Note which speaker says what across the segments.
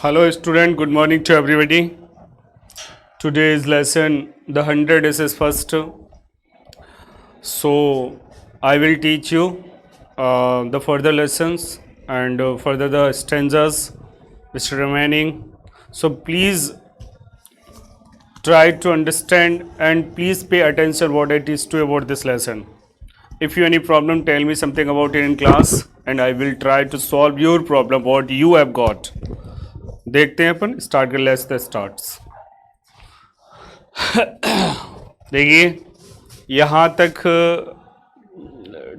Speaker 1: Hello student, good morning to everybody. Today's lesson, the 100 is first. So I will teach you the further lessons and further the stanzas which are remaining. So please try to understand and please pay attention what I teach to you about this lesson. If you any problem, tell me something about it in class and I will try to solve your problem what you have got. देखते हैं अपन start कर let's the starts. देखिए यहाँ तक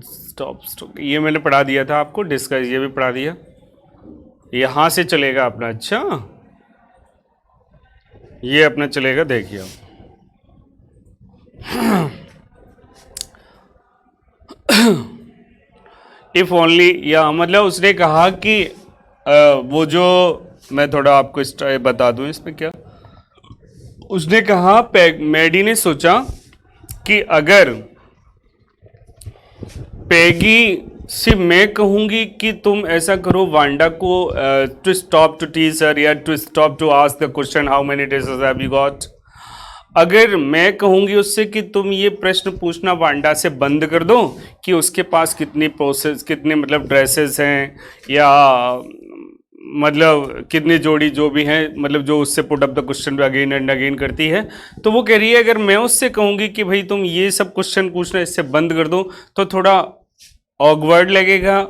Speaker 1: stop ये मैंने पढ़ा दिया था आपको, डिस्कस ये भी पढ़ा दिया. यहाँ से चलेगा अपना. अच्छा ये अपना चलेगा, देखिए इफ ओनली, या मतलब उसने कहा कि वो जो मैं थोड़ा आपको बता दूं इसमें क्या उसने कहा. मैडी ने सोचा कि अगर पैगी से मैं कहूंगी कि तुम ऐसा करो वांडा को to stop to teach her या to stop to ask the question how many dresses have you got. अगर मैं कहूंगी उससे कि तुम ये प्रश्न पूछना वांडा से बंद कर दो कि उसके पास कितनी प्रोसेस कितने मतलब ड्रेसेस हैं या मतलब कितनी जोड़ी जो भी हैं, मतलब जो उससे put up the question again and again करती है. तो वो कह रही है अगर मैं उससे कहूँगी कि भाई तुम ये सब क्वेश्चन पूछना इससे बंद कर दो तो थोड़ा ऑकवर्ड लगेगा.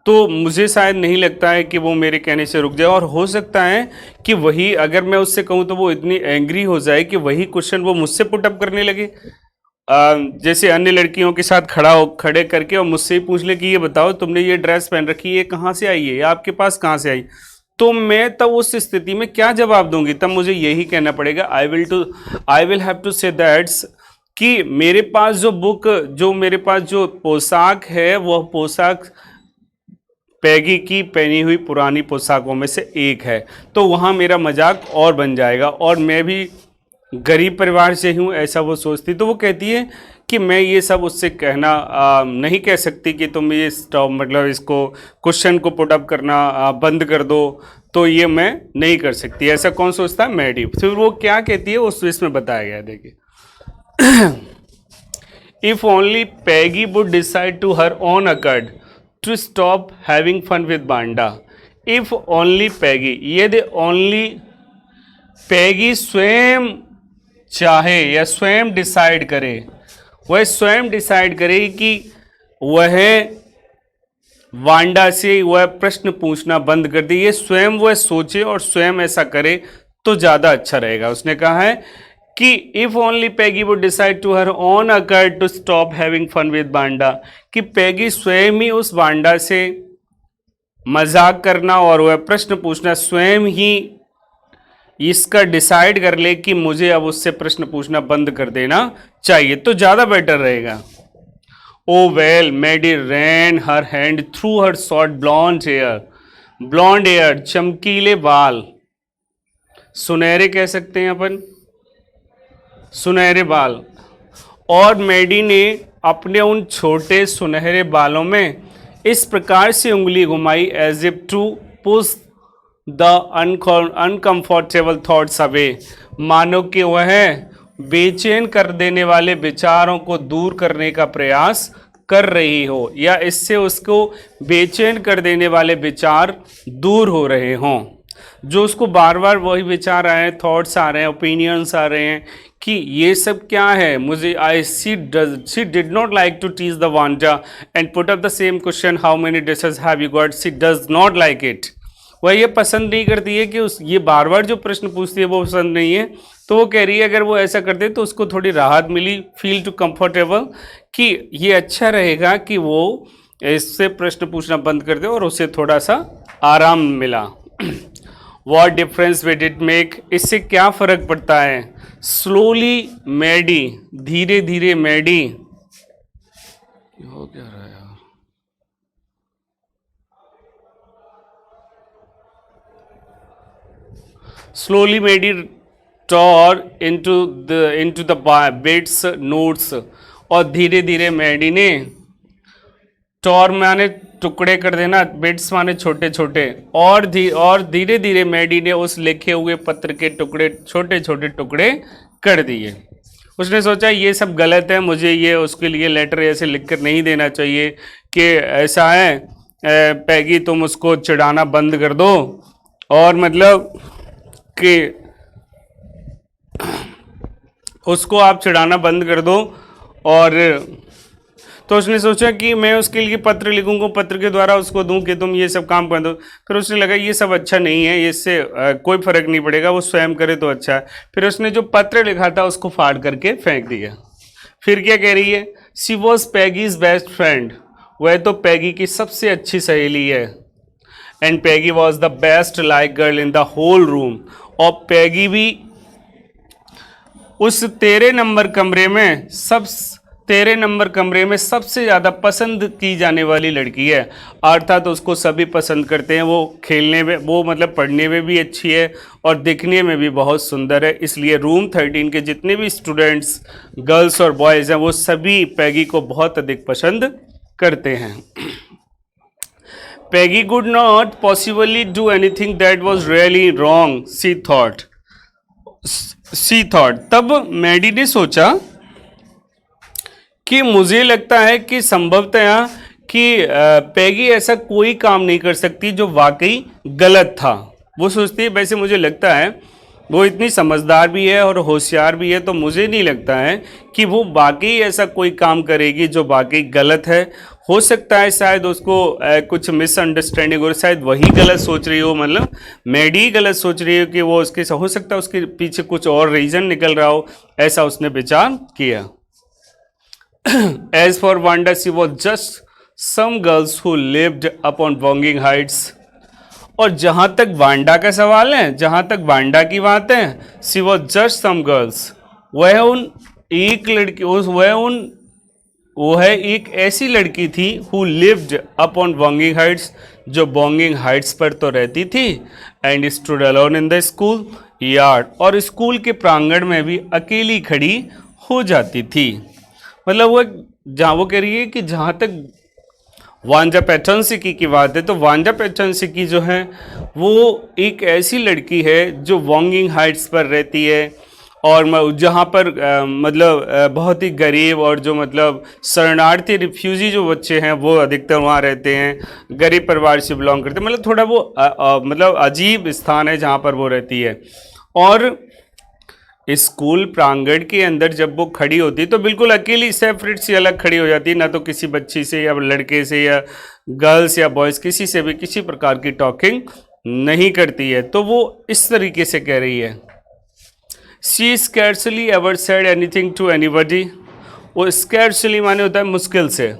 Speaker 1: तो मुझे शायद नहीं लगता है कि वो मेरे कहने से रुक जाए, और हो सकता है कि वही अगर मैं उससे कहूँ तो वो इतनी एंग्री हो जाए कि वही क्वेश्चन वो मुझसे पुट अप करने लगे. जैसे अन्य लड़कियों के साथ खड़े करके और मुझसे ही पूछ ले कि ये बताओ तुमने ये ड्रेस पहन रखी है, ये कहाँ से आई है या आपके पास कहाँ से आई. तो मैं तब उस स्थिति में क्या जवाब दूंगी? तब मुझे यही कहना पड़ेगा आई विल हैव टू से दैट्स कि मेरे पास मेरे पास जो पोशाक है वह पोशाक पैगी की पहनी हुई पुरानी पोशाकों में से एक है. तो वहाँ मेरा मजाक और बन जाएगा, और मैं भी गरीब परिवार से हूँ ऐसा वो सोचती. तो वो कहती है कि मैं ये सब उससे कहना नहीं कह सकती कि तुम ये स्टॉप मतलब इसको क्वेश्चन को पुट अप करना बंद कर दो, तो ये मैं नहीं कर सकती. ऐसा कौन सोचता है? मैडी. फिर वो क्या कहती है उस इसमें बताया गया है, देखिए. If only Peggy would decide to her own accord to stop having fun with Wanda. If only Peggy, यदि ओनली पैगी स्वयं चाहे या स्वयं डिसाइड करे, वह स्वयं डिसाइड करे कि वह वांडा से वह प्रश्न पूछना बंद कर दे, ये स्वयं वह सोचे और स्वयं ऐसा करे तो ज़्यादा अच्छा रहेगा. उसने कहा है कि if only Peggy would decide to her own accord to stop having fun with Wanda, कि पैगी स्वयं ही उस वांडा से मजाक करना और वह प्रश्न पूछना स्वयं ही इसका डिसाइड कर ले कि मुझे अब उससे प्रश्न पूछना बंद कर देना चाहिए तो ज़्यादा बेटर रहेगा. ओ वेल, मैडी रैन हर हैंड थ्रू हर शॉर्ट ब्लॉन्ड हेयर, चमकीले बाल, सुनहरे कह सकते हैं अपन, सुनहरे बाल. और मैडी ने अपने उन छोटे सुनहरे बालों में इस प्रकार से उंगली घुमाई as if to push the uncomfortable thoughts away, मानो कि वह बेचैन कर देने वाले विचारों को दूर करने का प्रयास कर रही हो, या इससे उसको बेचैन कर देने वाले विचार दूर हो रहे हों. जो उसको बार बार वही विचार आ रहे हैं, थॉट्स आ रहे हैं, ओपिनियंस आ रहे हैं कि ये सब क्या है. मुझे she did not like to teach the Wanda and put up the same question how many dresses have you got. She does not like it. वह ये पसंद नहीं करती है कि ये बार बार जो प्रश्न पूछती है वो पसंद नहीं है. तो वो कह रही है अगर वो ऐसा करते तो उसको थोड़ी राहत मिली, फील टू कंफर्टेबल, कि ये अच्छा रहेगा कि वो इससे प्रश्न पूछना बंद कर दे और उसे थोड़ा सा आराम मिला. What difference will it make? इससे क्या फ़र्क पड़ता है? Slowly मैडी, धीरे धीरे मैडी, हो क्या रहा है यार? Slowly Maddie tore into the bed's notes, और धीरे धीरे मैडी ने टॉर माने टुकड़े कर देना, बिट्स माने छोटे छोटे, और धीरे धीरे मैडी ने उस लिखे हुए पत्र के टुकड़े छोटे छोटे टुकड़े कर दिए। उसने सोचा ये सब गलत है, मुझे ये उसके लिए लेटर ऐसे लिखकर नहीं देना चाहिए कि ऐसा है पैगी तुम उसको चिढ़ाना बंद कर दो, और मतलब कि उसको आप चिढ़ाना बंद कर दो। और तो उसने सोचा कि मैं उसके लिए पत्र लिखूंगा, पत्र के द्वारा उसको दूं कि तुम ये सब काम कर दो। फिर उसने लगा ये सब अच्छा नहीं है, इससे कोई फर्क नहीं पड़ेगा, वो स्वयं करे तो अच्छा है। फिर उसने जो पत्र लिखा था उसको फाड़ करके फेंक दिया। फिर क्या कह रही है, she was Peggy's best friend, वह तो पैगी की सबसे अच्छी सहेली है। And Peggy was the best like girl in the whole room, और पैगी भी उस 13 नंबर कमरे में सबसे ज़्यादा पसंद की जाने वाली लड़की है। अर्थात उसको सभी पसंद करते हैं, वो खेलने में, वो मतलब पढ़ने में भी अच्छी है और दिखने में भी बहुत सुंदर है। इसलिए रूम 13 के जितने भी स्टूडेंट्स, गर्ल्स और बॉयज़ हैं, वो सभी पैगी को बहुत अधिक पसंद करते हैं। पैगी could not possibly do anything that was really wrong, she thought. तब मैडी ने सोचा कि मुझे लगता है कि संभवतः कि पैगी ऐसा कोई काम नहीं कर सकती जो वाकई गलत था। वो सोचती है, वैसे मुझे लगता है वो इतनी समझदार भी है और होशियार भी है, तो मुझे नहीं लगता है कि वो वाकई ऐसा कोई काम करेगी जो वाकई गलत है। हो सकता है शायद उसको कुछ मिसअंडरस्टैंडिंग हो, शायद वही गलत सोच रही हो, मतलब मैडी गलत सोच रही हो कि वो उसके, हो सकता है उसके पीछे कुछ और रीजन निकल रहा हो, ऐसा उसने विचार किया। As for Wanda, she was just some girls who lived upon Wanging Heights. और जहां तक वांडा का सवाल है, जहां तक वांडा की बात है, she was just some girls, वह एक ऐसी लड़की थी who lived upon Wanging Heights, जो Wanging Heights पर तो रहती थी, and stood alone in the school yard, और स्कूल के प्रांगण में भी अकेली खड़ी हो जाती थी। मतलब वो जहाँ वो कह रही है कि जहाँ तक वांजा पैटर्नसिकी की बात है, तो वांजा पैटर्नसिकी जो है वो एक ऐसी लड़की है जो वॉन्गिंग हाइट्स पर रहती है, और जहाँ पर मतलब बहुत ही गरीब और जो मतलब शरणार्थी रिफ्यूजी जो बच्चे हैं वो अधिकतर वहाँ रहते हैं, गरीब परिवार से बिलोंग करते हैं, मतलब थोड़ा वो मतलब अजीब स्थान है जहाँ पर वो रहती है। और स्कूल प्रांगण के अंदर जब वो खड़ी होती तो बिल्कुल अकेली सेपरेट सी अलग खड़ी हो जाती, ना तो किसी बच्ची से या लड़के से या गर्ल्स या बॉयज़ किसी से भी किसी प्रकार की टॉकिंग नहीं करती है। तो वो इस तरीके से कह रही है, she scarcely ever said anything to anybody. वो स्कैर्सली माने होता है मुश्किल से,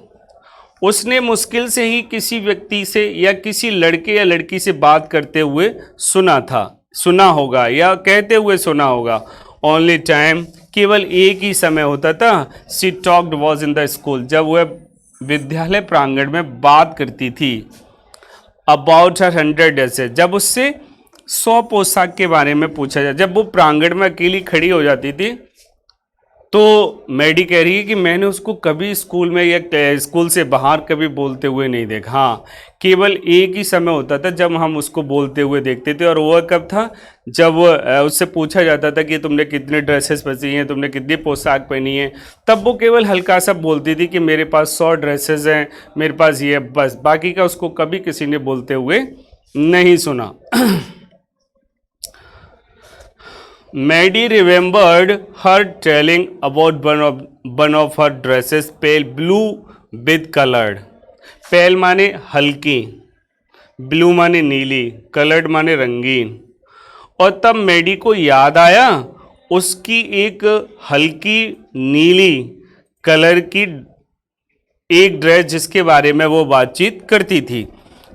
Speaker 1: उसने मुश्किल से ही किसी व्यक्ति से या किसी लड़के या लड़की से बात करते हुए सुना होगा या कहते हुए सुना होगा। ओनली टाइम, केवल एक ही समय होता था, she talked was in the school, जब वह विद्यालय प्रांगण में बात करती थी। अबाउट हर 100 ड्रेसेस, जब उससे 100 पोशाक के बारे में पूछा जाए, जब वो प्रांगण में अकेली खड़ी हो जाती थी तो मैडी कह रही है कि मैंने उसको कभी स्कूल में या स्कूल से बाहर कभी बोलते हुए नहीं देखा। हाँ, केवल एक ही समय होता था जब हम उसको बोलते हुए देखते थे, और वह कब था, जब उससे पूछा जाता था कि तुमने कितने ड्रेसेस पहनी हैं, तुमने कितनी पोशाक पहनी है, तब वो केवल हल्का सा बोलती थी कि मेरे पास 100 ड्रेसेस हैं, मेरे पास ये, बस बाकी का उसको कभी किसी ने बोलते हुए नहीं सुना। Maddie remembered her telling about one of her dresses, pale blue with colored. Pale माने हल्की, blue माने नीली, colored माने रंगीन। और तब मैडी को याद आया उसकी एक हल्की नीली कलर की एक ड्रेस जिसके बारे में वो बातचीत करती थी।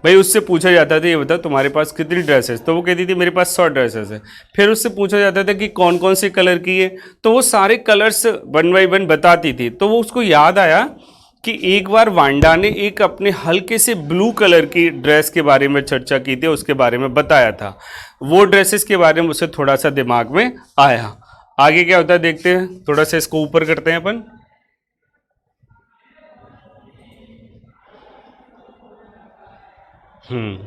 Speaker 1: भाई उससे पूछा जाता था ये बता तुम्हारे पास कितनी ड्रेसेस, तो वो कहती थी मेरे पास 100 ड्रेसेस है। फिर उससे पूछा जाता था कि कौन कौन से कलर की है, तो वो सारे कलर्स 1 बाय 1 बताती थी। तो वो उसको याद आया कि एक बार वांडा ने एक अपने हल्के से ब्लू कलर की ड्रेस के बारे में चर्चा की थी, उसके बारे में बताया था। वो ड्रेसेस के बारे में उसे थोड़ा सा दिमाग में आया। आगे क्या होता है देखते हैं, थोड़ा सा इसको ऊपर करते हैं अपन। हम्म।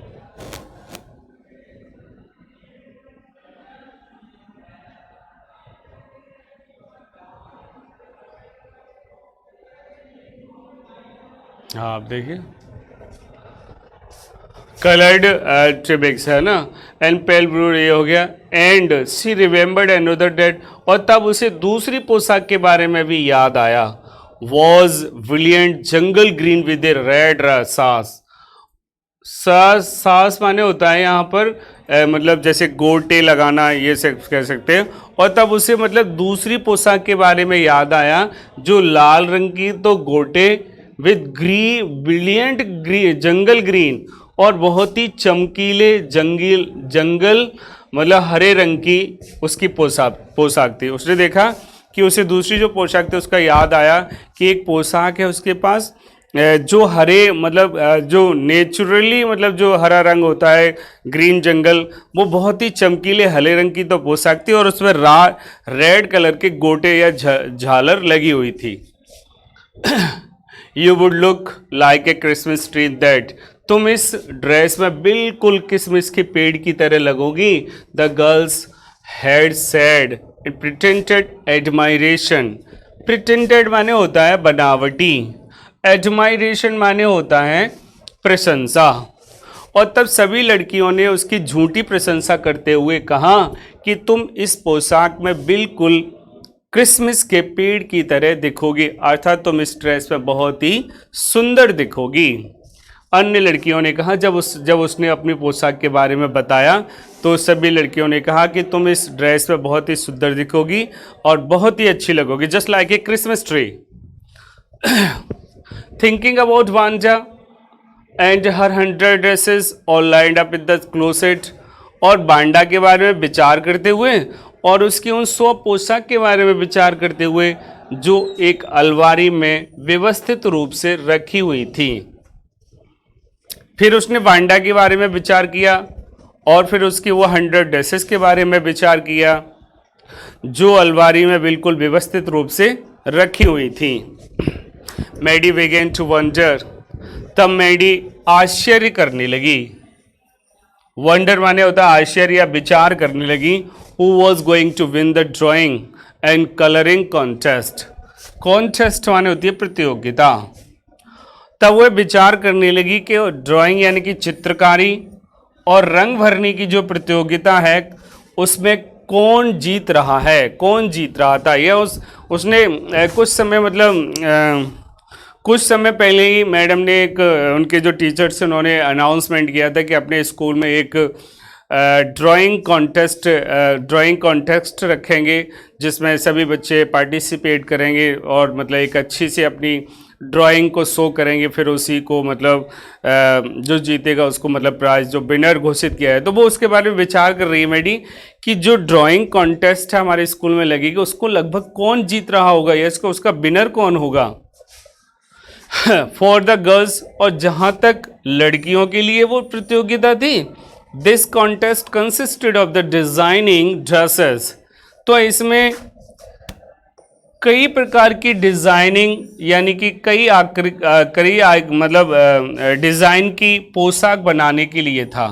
Speaker 1: हाँ आप देखिए, कलर्ड ट्रिबिक्स है ना, एंड पेल ब्लू ये हो गया, and she remembered another date, और तब उसे दूसरी पोशाक के बारे में भी याद आया, was brilliant jungle green with A red सास। सास सास माने होता है यहाँ पर मतलब जैसे गोटे लगाना, ये से कह सकते हैं। और तब उसे मतलब दूसरी पोशाक के बारे में याद आया जो लाल रंग की तो गोटे विद ब्रिलियंट जंगल ग्रीन, और बहुत ही चमकीले जंगल जंगल मतलब हरे रंग की उसकी पोशाक थी। उसने देखा कि उसे दूसरी जो पोशाक थी उसका याद आया कि एक पोशाक है उसके पास जो हरे मतलब जो नेचुरली मतलब जो हरा रंग होता है, ग्रीन जंगल, वो बहुत ही चमकीले हरे रंग की तो पोशाक थी और उसमें रेड कलर के गोटे या झालर लगी हुई थी। You would look like a Christmas tree that, तुम इस ड्रेस में बिल्कुल किसमिस के पेड़ की तरह लगोगी। The girls had said in pretended admiration, pretended माने होता है बनावटी, एडमायरेशन माने होता है प्रशंसा। और तब सभी लड़कियों ने उसकी झूठी प्रशंसा करते हुए कहा कि तुम इस पोशाक में बिल्कुल क्रिसमस के पेड़ की तरह दिखोगी, अर्थात तुम इस ड्रेस में बहुत ही सुंदर दिखोगी। अन्य लड़कियों ने कहा, जब उसने अपनी पोशाक के बारे में बताया तो सभी लड़कियों ने कहा कि तुम इस ड्रेस में बहुत ही सुंदर दिखोगी और बहुत ही अच्छी लगोगी, just like a Christmas tree. Thinking about Wanda and her 100 dresses all lined up in the closet, और बांडा के बारे में विचार करते हुए और उसकी उन 100 पोशाक के बारे में विचार करते हुए जो एक अलमारी में व्यवस्थित रूप से रखी हुई थी। फिर उसने वांडा के बारे में विचार किया और फिर उसकी वो 100 ड्रेसेस के बारे में विचार किया जो अलमारी में बिल्कुल व्यवस्थित रूप से रखी हुई थी। मैडी बिगेन टू वंडर, तब मैडी आश्चर्य करने लगी। वंडर माने होता है आश्चर्य या विचार करने लगी। Who was going to win the drawing and colouring contest, contest माने होती है प्रतियोगिता। तब वह विचार करने लगी कि ड्राइंग यानी कि चित्रकारी और रंग भरने की जो प्रतियोगिता है उसमें कौन जीत रहा है, कौन जीत रहा था। यह उसने कुछ समय मतलब कुछ समय पहले ही मैडम ने एक उनके जो टीचर्स उन्होंने अनाउंसमेंट किया था कि अपने स्कूल में एक ड्राइंग कॉन्टेस्ट रखेंगे जिसमें सभी बच्चे पार्टिसिपेट करेंगे और मतलब एक अच्छी सी अपनी ड्राइंग को शो करेंगे, फिर उसी को मतलब जो जीतेगा उसको मतलब प्राइज जो विनर घोषित किया है। तो वो उसके बारे में विचार कर रही है मैडी कि जो ड्राइंग कॉन्टेस्ट है हमारे स्कूल में लगेगी उसको लगभग कौन जीत रहा होगा या इसको उसका विनर कौन होगा। फॉर द गर्ल्स, और जहां तक लड़कियों के लिए वो प्रतियोगिता थी, this contest consisted of the designing dresses, तो इसमें कई प्रकार की डिजाइनिंग यानी कि कई मतलब डिजाइन की पोशाक बनाने के लिए था।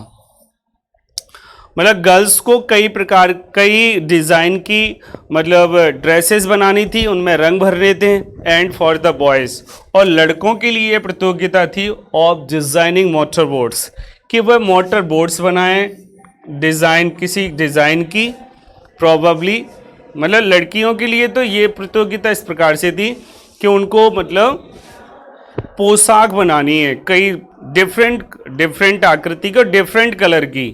Speaker 1: मतलब गर्ल्स को कई डिजाइन की मतलब ड्रेसेस बनानी थी, उनमें रंग भरने थे। एंड फॉर द बॉयज, और लड़कों के लिए प्रतियोगिता थी ऑफ डिजाइनिंग मोटर बोर्ड्स, कि वह मोटर बोर्ड्स बनाएं डिजाइन किसी डिजाइन की। प्रोबेबली मतलब लड़कियों के लिए तो ये प्रतियोगिता इस प्रकार से थी कि उनको मतलब पोशाक बनानी है कई डिफरेंट आकृति की और डिफरेंट कलर की,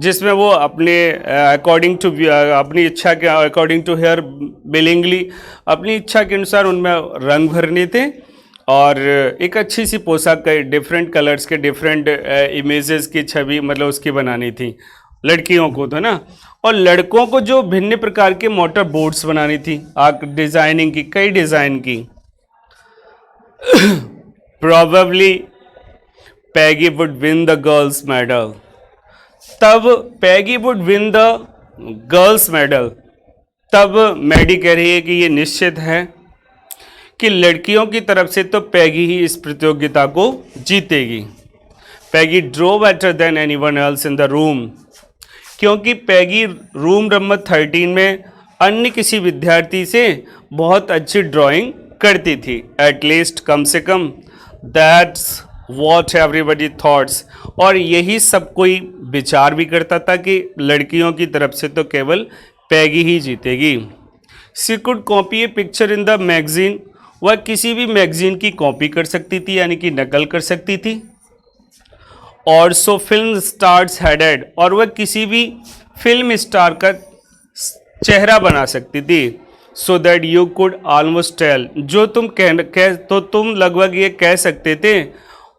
Speaker 1: जिसमें वो अपने अकॉर्डिंग टू अपनी इच्छा के अकॉर्डिंग टू हेयर बिलिंगली अपनी इच्छा के अनुसार उनमें रंग भरने थे और एक अच्छी सी पोशाक का डिफरेंट कलर्स के डिफरेंट इमेजेस की छवि मतलब उसकी बनानी थी लड़कियों को तो ना। और लड़कों को जो भिन्न प्रकार के मोटर बोर्ड्स बनानी थी डिजाइनिंग की, कई डिजाइन की। Probably Peggy would win the girls medal, तब Peggy would win the girls medal, तब मैडी कह रही है कि ये निश्चित है कि लड़कियों की तरफ से तो पैगी ही इस प्रतियोगिता को जीतेगी। Peggy drew better than anyone else in the room, क्योंकि पैगी रूम नंबर 13 में अन्य किसी विद्यार्थी से बहुत अच्छी ड्राइंग करती थी। एट लीस्ट, कम से कम। दैट्स वॉट एवरीबडी थॉट्स, और यही सब कोई विचार भी करता था कि लड़कियों की तरफ से तो केवल पैगी ही जीतेगी। She could copy A picture in the magazine, वह किसी भी मैगजीन की कॉपी कर सकती थी, यानी कि नकल कर सकती थी। और सो फिल्म स्टार्स हेडेड, और वह किसी भी फिल्म स्टार का चेहरा बना सकती थी। So that you could almost tell, जो तुम तो तुम लगभग ये कह सकते थे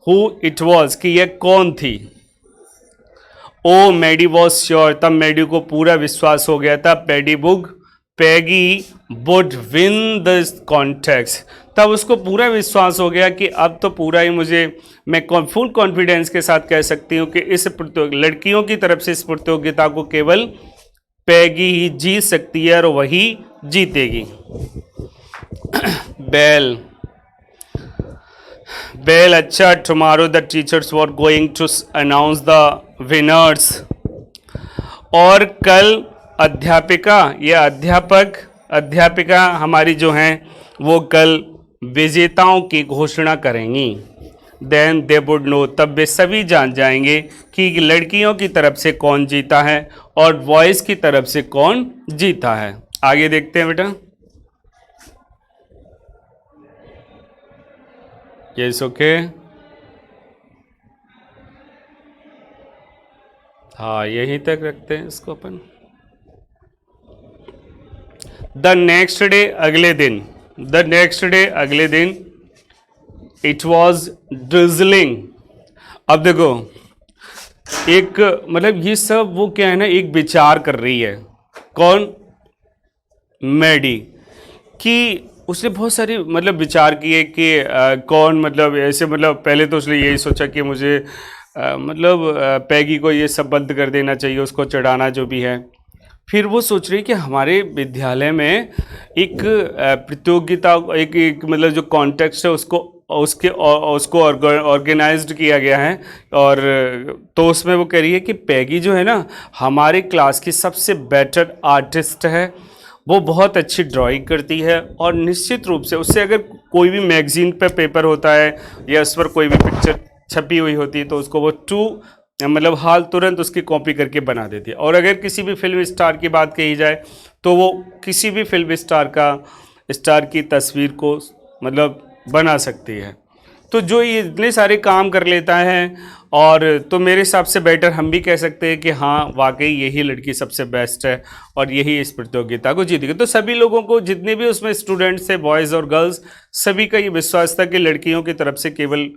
Speaker 1: हु इट वॉज, कि यह कौन थी। ओ मैडी वॉज श्योर, तब मैडी को पूरा विश्वास हो गया था। पैगी वुड विन द कॉन्टेक्स्ट, तब उसको पूरा विश्वास हो गया कि अब तो पूरा ही मैं फुल कॉन्फिडेंस के साथ कह सकती हूँ कि इस लड़कियों की तरफ से इस प्रतियोगिता को केवल पैगी ही जीत सकती है और वही जीतेगी। बेल, अच्छा, tomorrow the teachers were going to announce the winners, और कल अध्यापिका हमारी जो हैं वो कल विजेताओं की घोषणा करेंगी। देन दे वुड नो, तब वे सभी जान जाएंगे कि लड़कियों की तरफ से कौन जीता है और बॉयज़ की तरफ से कौन जीता है। आगे देखते हैं बेटा। यस, ओके, हाँ यहीं तक रखते हैं इसको अपन। द नेक्स्ट डे, अगले दिन, इट वॉज ड्रिजलिंग। अब देखो, एक मतलब ये सब वो क्या है ना, एक विचार कर रही है। कौन? मैडी, कि उसने बहुत सारी मतलब विचार किए कि कौन, मतलब ऐसे, मतलब पहले तो उसने यही सोचा कि मुझे पैगी को ये सब बंद कर देना चाहिए, उसको चढ़ाना जो भी है। फिर वो सोच रही कि हमारे विद्यालय में एक प्रतियोगिता, एक मतलब जो कॉन्टेक्स्ट है उसको ऑर्गेनाइज्ड किया गया है, और तो उसमें वो कह रही है कि पैगी जो है ना हमारे क्लास की सबसे बेटर आर्टिस्ट है, वो बहुत अच्छी ड्राइंग करती है, और निश्चित रूप से उससे अगर कोई भी मैगजीन पे पेपर होता है या उस पर कोई भी पिक्चर छपी हुई होती है तो उसको वो हाल तुरंत उसकी कॉपी करके बना देती है। और अगर किसी भी फिल्म स्टार की बात कही जाए तो वो किसी भी फिल्म स्टार की तस्वीर को बना सकती है। तो जो ये इतने सारे काम कर लेता है, और तो मेरे हिसाब से बेटर हम भी कह सकते हैं कि हाँ वाकई यही लड़की सबसे बेस्ट है और यही इस प्रतियोगिता को जीतेगी। तो सभी लोगों को, जितने भी उसमें स्टूडेंट्स थे, बॉयज़ और गर्ल्स, सभी का ये विश्वास था कि लड़कियों की तरफ से केवल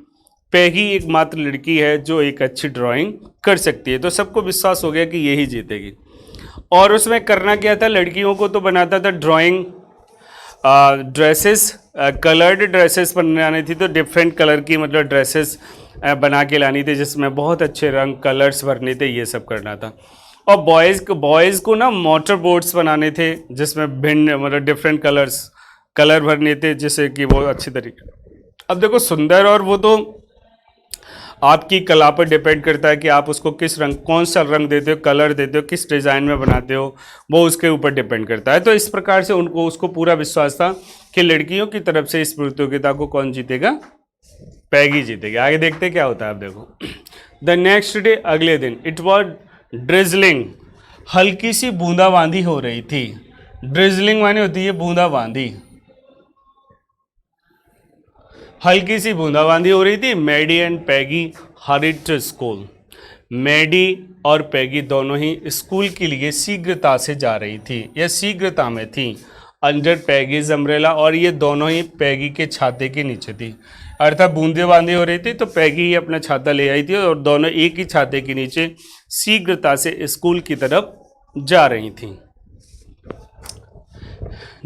Speaker 1: पैगी एकमात्र लड़की है जो एक अच्छी ड्राइंग कर सकती है। तो सबको विश्वास हो गया कि यही जीतेगी। और उसमें करना क्या था, लड़कियों को तो बनाता था ड्राइंग ड्रेसेस, कलर्ड ड्रेसेस बनानी थी, तो डिफरेंट कलर की ड्रेसेस बना के लानी थी जिसमें बहुत अच्छे रंग कलर्स भरने थे, ये सब करना था। और बॉयज़ को ना मोटर बोर्ड्स बनाने थे जिसमें भिन्न डिफरेंट कलर भरने थे, जिससे कि वो अच्छी तरीके। अब देखो सुंदर, और वो तो आपकी कला पर डिपेंड करता है कि आप उसको किस रंग, कौन सा रंग देते हो, कलर देते हो, किस डिज़ाइन में बनाते हो, वो उसके ऊपर डिपेंड करता है। तो इस प्रकार से उसको पूरा विश्वास था कि लड़कियों की तरफ से इस प्रतियोगिता को कौन जीतेगा, पैगी जीतेगी। आगे देखते क्या होता है। आप देखो, द नेक्स्ट डे, अगले दिन, इट वॉज ड्रिजलिंग, हल्की सी बूंदाबांदी हो रही थी। ड्रिजलिंग माने होती है बूंदाबांदी, हल्की सी बूंदाबांदी हो रही थी। Maddie and Peggy hurried to school, Maddie और पैगी दोनों ही स्कूल के लिए शीघ्रता से जा रही थी या शीघ्रता में थी। अंडर पैगीज अम्ब्रेला, और ये दोनों ही पैगी के छाते के नीचे थी। अर्थात बूंदाबांदी हो रही थी तो पैगी ही अपना छाता ले आई थी और दोनों एक ही छाते के नीचे शीघ्रता से स्कूल की तरफ जा रही थी।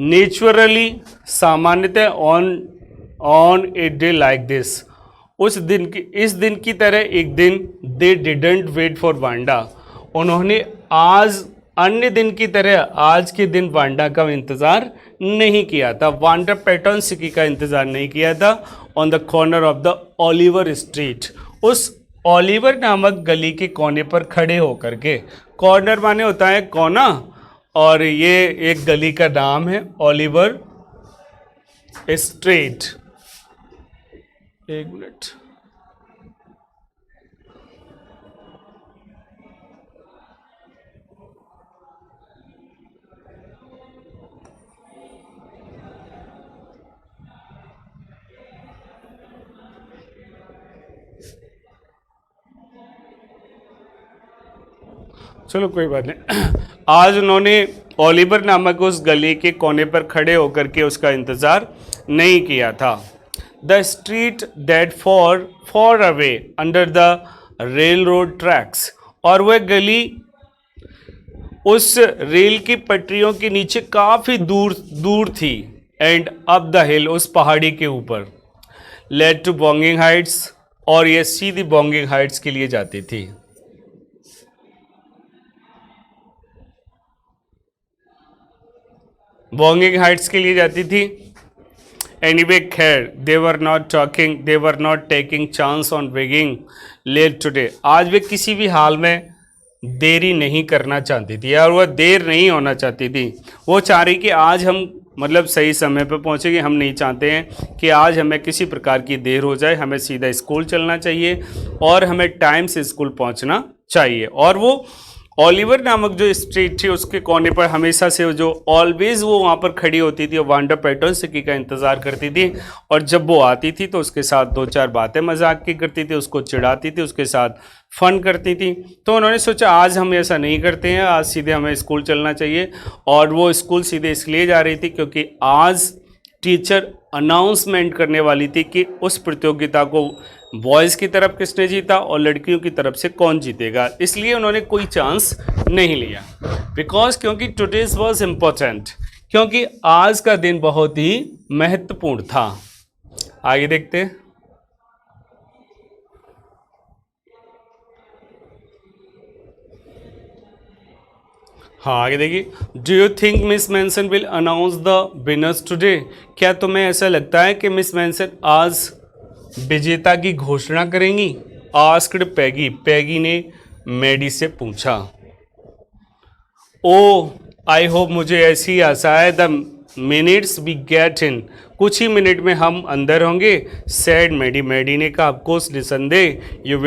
Speaker 1: नेचुरली, सामान्यतः on a day like this, इस दिन की तरह एक दिन, they didn't wait for Wanda, उन्होंने आज अन्य दिन की तरह आज के दिन वांडा का इंतज़ार नहीं किया था, वांडा पेटर्नस्की का इंतज़ार नहीं किया था। On the corner of the Oliver street, उस ओलिवर नामक गली के कोने पर खड़े होकर के, कॉर्नर माने होता है कोना, और ये एक गली का नाम है ओलिवर स्ट्रीट। एक मिनट, चलो कोई बात नहीं। आज उन्होंने ओलिवर नामक उस गली के कोने पर खड़े होकर के उसका इंतज़ार नहीं किया था। The street that for away under the rail road tracks, और वह गली उस रेल की पटरियों के नीचे काफ़ी दूर दूर थी। एंड अप द हिल, उस पहाड़ी के ऊपर। लेड टू बोंगिंग हाइट्स, और यह सीधी बोंगिंग हाइट्स के लिए जाती थी। बोंगिंग हाइट्स के लिए जाती थी। एनीवे खैर, they were not taking chance on being late today. आज वे किसी भी हाल में देरी नहीं करना चाहती थी, और वह देर नहीं होना चाहती थी। वो चाह रही कि आज हम मतलब सही समय पर पहुँचेंगे। हम नहीं चाहते हैं कि आज हमें किसी प्रकार की देर हो जाए। हमें सीधा स्कूल चलना चाहिए और हमें टाइम से स्कूल पहुँचना चाहिए। और वो ओलिवर नामक जो स्ट्रीट थी उसके कोने पर हमेशा से जो ऑलवेज वो वहाँ पर खड़ी होती थी और वांडा पेटर्नस्की का इंतज़ार करती थी। और जब वो आती थी तो उसके साथ दो चार बातें मजाक की करती थी, उसको चिढ़ाती थी, उसके साथ फन करती थी। तो उन्होंने सोचा आज हम ऐसा नहीं करते हैं, आज सीधे हमें स्कूल चलना चाहिए। और वो स्कूल सीधे इसलिए जा रही थी क्योंकि आज टीचर अनाउंसमेंट करने वाली थी कि उस प्रतियोगिता को बॉयज़ की तरफ किसने जीता और लड़कियों की तरफ से कौन जीतेगा। इसलिए उन्होंने कोई चांस नहीं लिया, बिकॉज क्योंकि टुडेज वॉज इम्पोर्टेंट, क्योंकि आज का दिन बहुत ही महत्वपूर्ण था। आगे देखते हैं। हाँ आगे देखिए। Do you think miss Manson will announce the winners today? क्या तुम्हें ऐसा लगता है कि मिस मैनसन आज विजेता की घोषणा करेंगी? आस्क्ड पैगी। पैगी ने मैडी से पूछा। ओ आई होप, मुझे ऐसी आशा है। The minutes we get in, कुछ ही मिनट में हम अंदर होंगे। Sad Maddie. मैडी ने कहा ऑफकोर्स निसंदेह। यू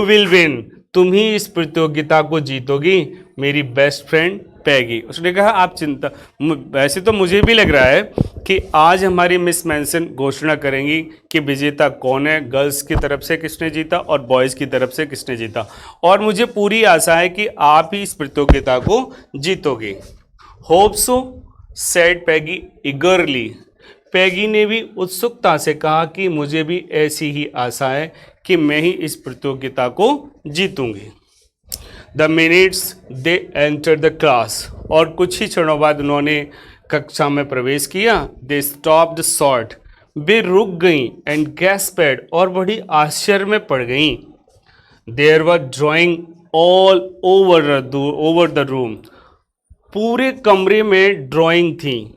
Speaker 1: विल विन, तुम ही इस प्रतियोगिता को जीतोगी मेरी बेस्ट फ्रेंड पैगी। उसने कहा आप चिंता, वैसे तो मुझे भी लग रहा है कि आज हमारी मिस मैनसन घोषणा करेंगी कि विजेता कौन है, गर्ल्स की तरफ से किसने जीता और बॉयज़ की तरफ से किसने जीता। और मुझे पूरी आशा है कि आप ही इस प्रतियोगिता को जीतोगे। होप सो, सेड पैगी ईगरली। पैगी ने भी उत्सुकता से कहा कि मुझे भी ऐसी ही आशा है कि मैं ही इस प्रतियोगिता को जीतूंगी। The minutes they enter the class, और कुछ ही क्षणों बाद उन्होंने कक्षा में प्रवेश किया। दे स्टॉप्ड शॉर्ट, वे रुक गईं। एंड गैस्पेड, और बड़ी आश्चर्य में पड़ गईं। There were drawing all over the room, पूरे कमरे में ड्राइंग थी,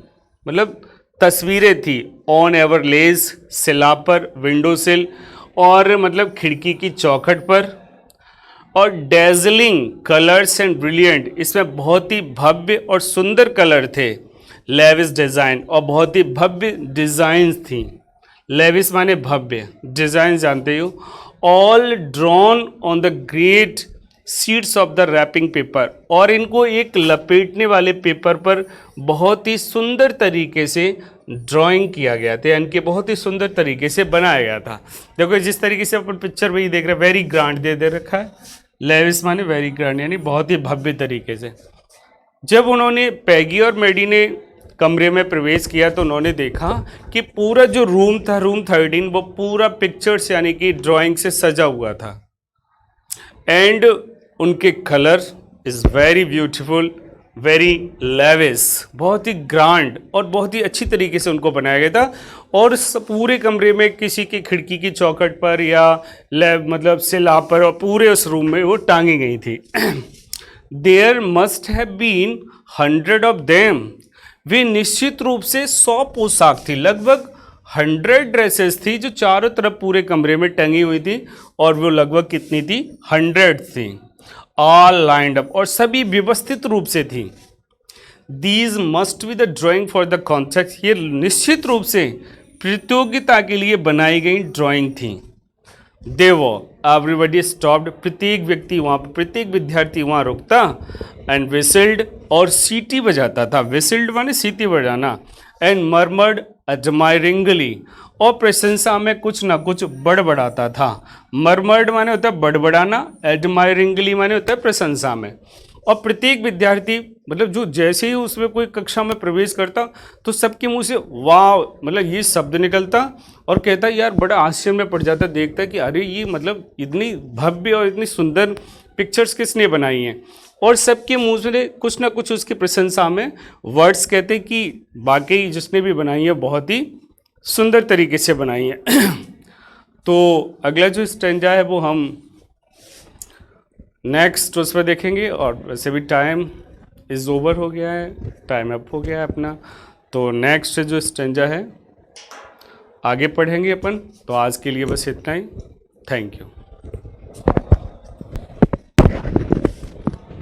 Speaker 1: मतलब तस्वीरें थी। ऑन एवरलेज, सिला पर, विंडो सिल, और मतलब खिड़की की चौखट पर। और डेजलिंग कलर्स एंड ब्रिलियंट, इसमें बहुत ही भव्य और सुंदर कलर थे। लेविस डिज़ाइन, और बहुत ही भव्य डिज़ाइंस थी। लेविस माने भव्य, डिज़ाइन जानते हो। All drawn on the great sheets of the wrapping paper, और इनको एक लपेटने वाले पेपर पर बहुत ही सुंदर तरीके से ड्राइंग किया गया था, यानी कि बहुत ही सुंदर तरीके से बनाया गया था। देखो जिस तरीके से अपन पिक्चर में ही देख रहे हैं, वेरी ग्रांड दे रखा है। लेविस माने वेरी ग्रांड, यानी बहुत ही भव्य तरीके से। जब उन्होंने पैगी और मैडी ने कमरे में प्रवेश किया तो उन्होंने देखा कि पूरा जो रूम था, रूम 13, वो पूरा पिक्चर्स यानी कि ड्राइंग से सजा हुआ था। एंड उनके colour is very beautiful, very lavish, बहुत ही ग्रांड और बहुत ही अच्छी तरीके से उनको बनाया गया था। और पूरे कमरे में किसी की खिड़की की चौखट पर या मतलब सिला पर, और पूरे उस रूम में वो टांगी गई थी। There must have been 100 of them, वे निश्चित रूप से 100 पोशाक थी, लगभग 100 ड्रेसेस थी जो चारों तरफ पूरे कमरे में टंगी हुई थी, और वो लगभग कितनी थी, 100 थी, ऑल लाइंड अप, और सभी व्यवस्थित रूप से थी। These must be the drawing for the context, ये निश्चित रूप से प्रतियोगिता के लिए बनाई गई ड्राइंग थी। देवो एवरीबडी स्टॉप्ड, प्रत्येक व्यक्ति वहाँ पर, प्रत्येक विद्यार्थी वहाँ रुकता, एंड विसिल्ड, और सीटी बजाता था, विसिल्ड माने सीटी बजाना, एंड मर्मर्ड एडमायरिंगली, और प्रशंसा में कुछ ना कुछ बड़बड़ाता था। मर्मर्ड माने होता है बड़बड़ाना, एडमायरिंगली माने होता है प्रशंसा में। और प्रत्येक विद्यार्थी मतलब जो जैसे ही उसमें कोई कक्षा में प्रवेश करता तो सबके मुंह से वाह मतलब ये शब्द निकलता, और कहता यार बड़ा आश्चर्य में पड़ जाता, देखता कि अरे ये मतलब इतनी भव्य और इतनी सुंदर पिक्चर्स किसने बनाई हैं। और सबके मुंह से कुछ ना कुछ उसकी प्रशंसा में वर्ड्स कहते कि वाकई जिसने भी बनाई है बहुत ही सुंदर तरीके से बनाई है। तो अगला जो स्टैंजा है वो हम नेक्स्ट उस पर देखेंगे, और वैसे भी टाइम इज़ ओवर हो गया है, टाइम अप हो गया है अपना। तो नेक्स्ट जो स्टैंजा है आगे पढ़ेंगे अपन। तो आज के लिए बस इतना ही। Thank you.